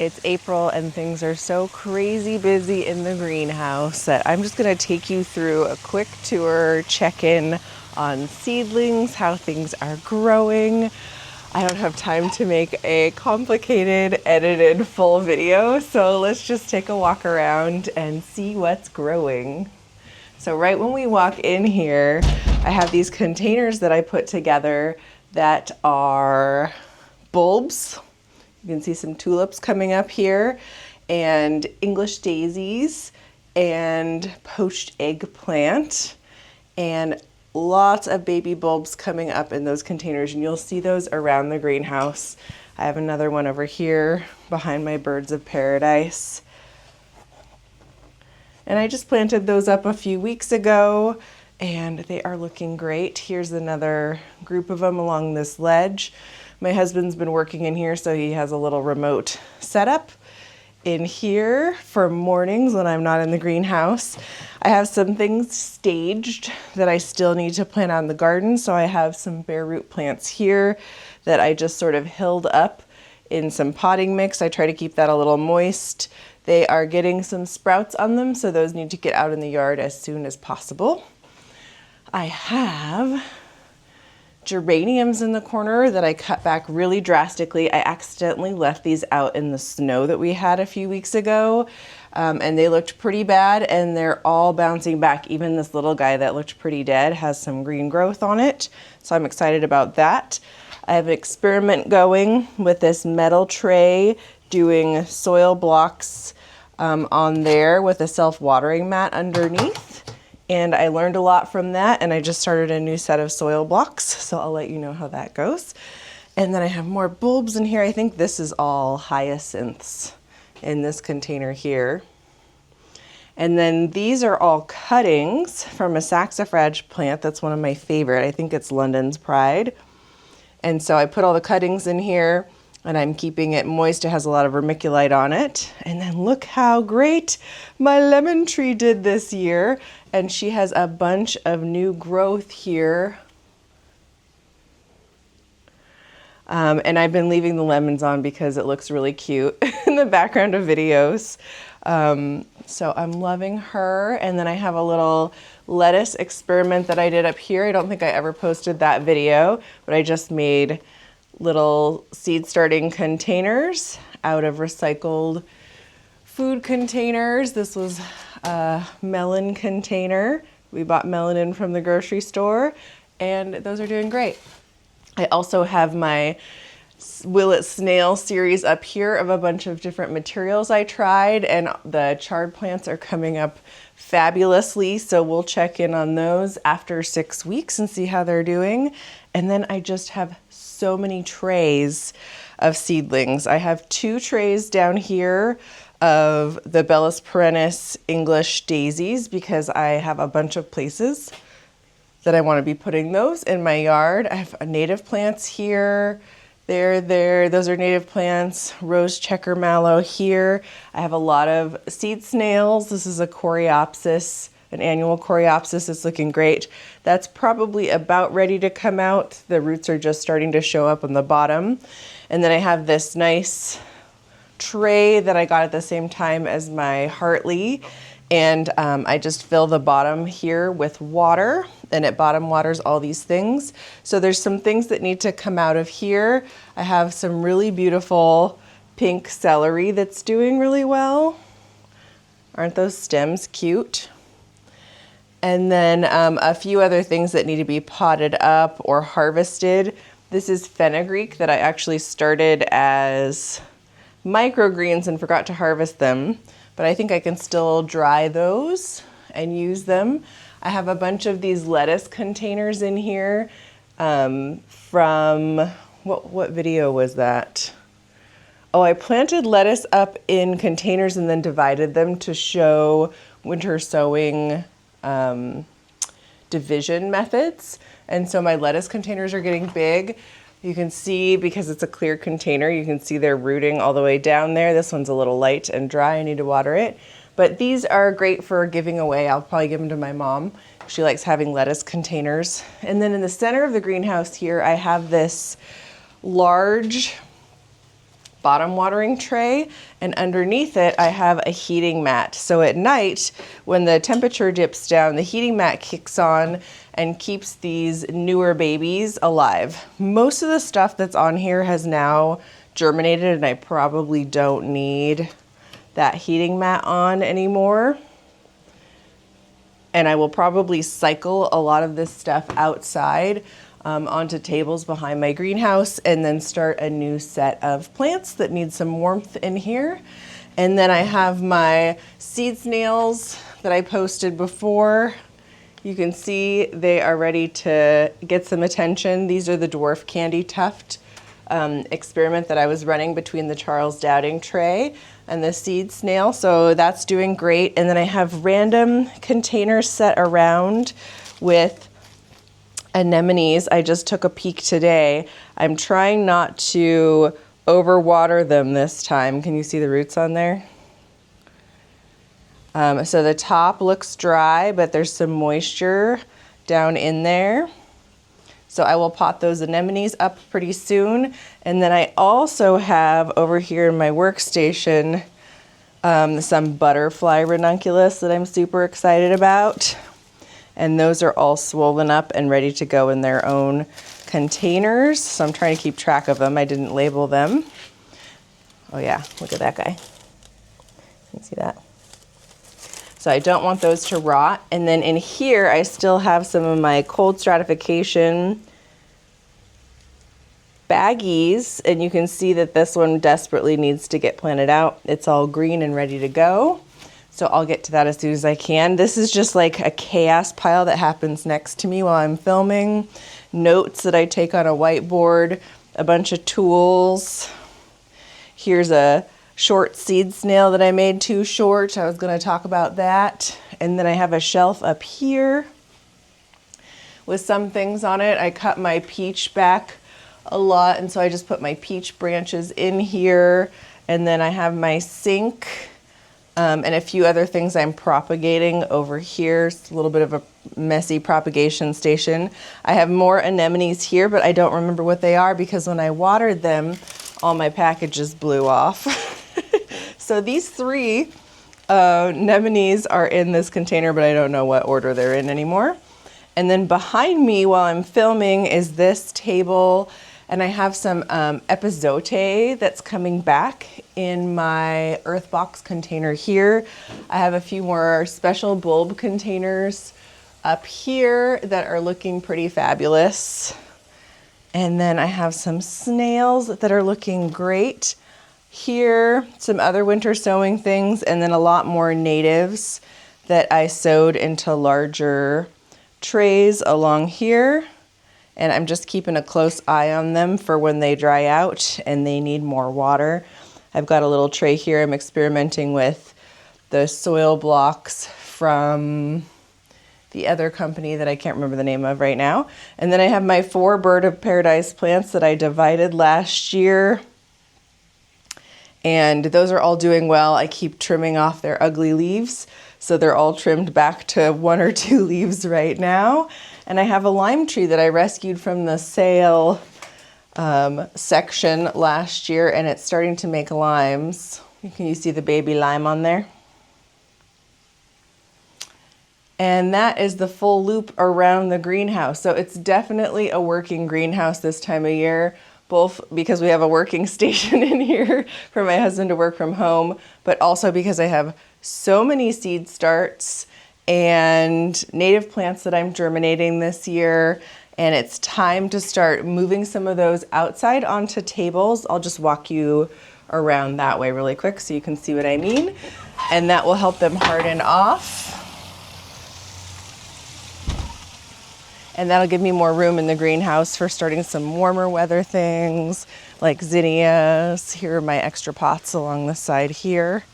It's April and things are so crazy busy in the greenhouse that I'm just gonna take you through a quick tour, check-in on seedlings, how things are growing. I don't have time to make a complicated, edited full video, so let's just take a walk around and see what's growing. So right when we walk in here, I have these containers that I put together that are bulbs. You can see some tulips coming up here, and English daisies, and poached eggplant, and lots of baby bulbs coming up in those containers, and you'll see those around the greenhouse. I have another one over here behind my birds of paradise. And I just planted those up a few weeks ago, and they are looking great. Here's another group of them along this ledge. My husband's been working in here, so he has a little remote setup in here for mornings when I'm not in the greenhouse. I have some things staged that I still need to plant out in the garden, so I have some bare root plants here that I just sort of hilled up in some potting mix. I try to keep that a little moist. They are getting some sprouts on them, so those need to get out in the yard as soon as possible. I have geraniums in the corner that I cut back really drastically. I accidentally left these out in the snow that we had a few weeks ago, and they looked pretty bad, and they're all bouncing back. Even this little guy that looked pretty dead has some green growth on it, so I'm excited about that. I have an experiment going with this metal tray, doing soil blocks on there with a self-watering mat underneath. And I learned a lot from that, and I just started a new set of soil blocks, so I'll let you know how that goes. And then I have more bulbs in here. I think this is all hyacinths in this container here. And then these are all cuttings from a saxifrage plant. That's one of my favorite. I think it's London's Pride. And so I put all the cuttings in here, and I'm keeping it moist. It has a lot of vermiculite on it. And then look how great my lemon tree did this year. And she has a bunch of new growth here. And I've been leaving the lemons on because it looks really cute in the background of videos. So I'm loving her. And then I have a little lettuce experiment that I did up here. I don't think I ever posted that video, but I just made little seed starting containers out of recycled food containers. This was a melon container. We bought melon in from the grocery store, and those are doing great. I also have my Will It Snail series up here of a bunch of different materials I tried, and the chard plants are coming up fabulously, so we'll check in on those after 6 weeks and see how they're doing. And then I just have so many trays of seedlings. I have 2 trays down here of the Bellis perennis English daisies because I have a bunch of places that I want to be putting those in my yard. I have native plants here. There, those are native plants. Rose checker mallow here. I have a lot of seed snails. This is a coreopsis, an annual coreopsis. It's looking great. That's probably about ready to come out. The roots are just starting to show up on the bottom. And then I have this nice tray that I got at the same time as my Hartley. And I just fill the bottom here with water, and it bottom waters all these things. So there's some things that need to come out of here. I have some really beautiful pink celery that's doing really well. Aren't those stems cute? And then a few other things that need to be potted up or harvested. This is fenugreek that I actually started as microgreens and forgot to harvest them, but I think I can still dry those and use them. I have a bunch of these lettuce containers in here from, what video was that? Oh, I planted lettuce up in containers and then divided them to show winter sowing division methods. And so my lettuce containers are getting big. You can see, because it's a clear container, you can see they're rooting all the way down there. This one's a little light and dry. I need to water it. But these are great for giving away. I'll probably give them to my mom. She likes having lettuce containers. And then in the center of the greenhouse here, I have this large bottom watering tray, and underneath it I have a heating mat. So at night, when the temperature dips down, the heating mat kicks on and keeps these newer babies alive. Most of the stuff that's on here has now germinated, and I probably don't need that heating mat on anymore. And I will probably cycle a lot of this stuff outside onto tables behind my greenhouse, and then start a new set of plants that need some warmth in here. And then I have my seed snails that I posted before. You can see they are ready to get some attention. These are the dwarf candy tuft experiment that I was running between the Charles Dowding tray and the seed snail. So that's doing great. And then I have random containers set around with anemones. I just took a peek today. I'm trying not to overwater them this time. Can you see the roots on there? So the top looks dry, but there's some moisture down in there. So I will pot those anemones up pretty soon. And then I also have over here in my workstation some butterfly ranunculus that I'm super excited about. And those are all swollen up and ready to go in their own containers. So I'm trying to keep track of them. I didn't label them. Oh yeah, look at that guy. You can see that. So I don't want those to rot. And then in here, I still have some of my cold stratification baggies. And you can see that this one desperately needs to get planted out. It's all green and ready to go. So I'll get to that as soon as I can. This is just like a chaos pile that happens next to me while I'm filming. Notes that I take on a whiteboard, a bunch of tools. Here's a short seed snail that I made too short. I was going to talk about that. And then I have a shelf up here with some things on it. I cut my peach back a lot, and so I just put my peach branches in here. And then I have my sink and a few other things I'm propagating over here. It's a little bit of a messy propagation station. I have more anemones here, but I don't remember what they are because when I watered them, all my packages blew off. So these three anemones are in this container, but I don't know what order they're in anymore. And then behind me while I'm filming is this table, and I have some epizote that's coming back in my earth box container here. I have a few more special bulb containers up here that are looking pretty fabulous. And then I have some snails that are looking great here, some other winter sowing things, and then a lot more natives that I sowed into larger trays along here. And I'm just keeping a close eye on them for when they dry out and they need more water. I've got a little tray here. I'm experimenting with the soil blocks from the other company that I can't remember the name of right now. And then I have my 4 bird of paradise plants that I divided last year. And those are all doing well. I keep trimming off their ugly leaves. So they're all trimmed back to 1 or 2 leaves right now. And I have a lime tree that I rescued from the sale section last year, and it's starting to make limes. Can you see the baby lime on there? And that is the full loop around the greenhouse. So it's definitely a working greenhouse this time of year, both because we have a working station in here for my husband to work from home, but also because I have so many seed starts and native plants that I'm germinating this year. And it's time to start moving some of those outside onto tables. I'll just walk you around that way really quick so you can see what I mean. And that will help them harden off. And that'll give me more room in the greenhouse for starting some warmer weather things like zinnias. Here are my extra pots along the side here.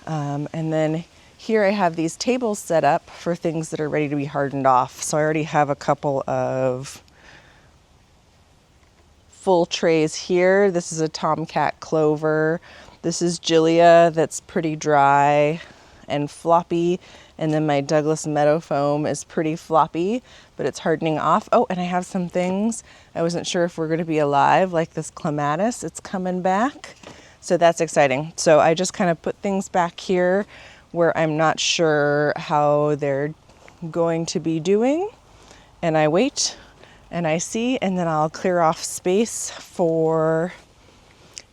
And then here I have these tables set up for things that are ready to be hardened off. So I already have a couple of full trays here. This is a tomcat clover. This is Gilia that's pretty dry and floppy. And then my Douglas Meadow Foam is pretty floppy, but it's hardening off. Oh, and I have some things. I wasn't sure if we're going to be alive, like this clematis. It's coming back. So that's exciting. So I just kind of put things back here where I'm not sure how they're going to be doing. And I wait and I see, and then I'll clear off space for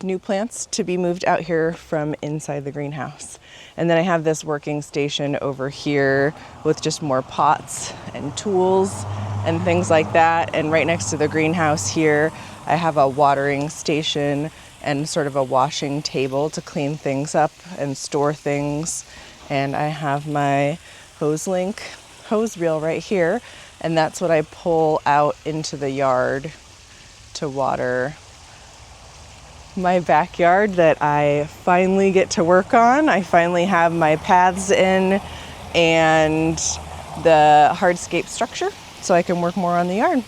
new plants to be moved out here from inside the greenhouse. And then I have this working station over here with just more pots and tools and things like that. And right next to the greenhouse here, I have a watering station and sort of a washing table to clean things up and store things. And I have my hose reel right here, and that's what I pull out into the yard to water my backyard that I finally get to work on. I finally have my paths in and the hardscape structure so I can work more on the yard.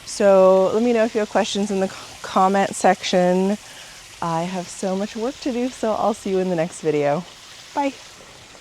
So let me know if you have questions in the comment section. I have so much work to do, so I'll see you in the next video. Bye.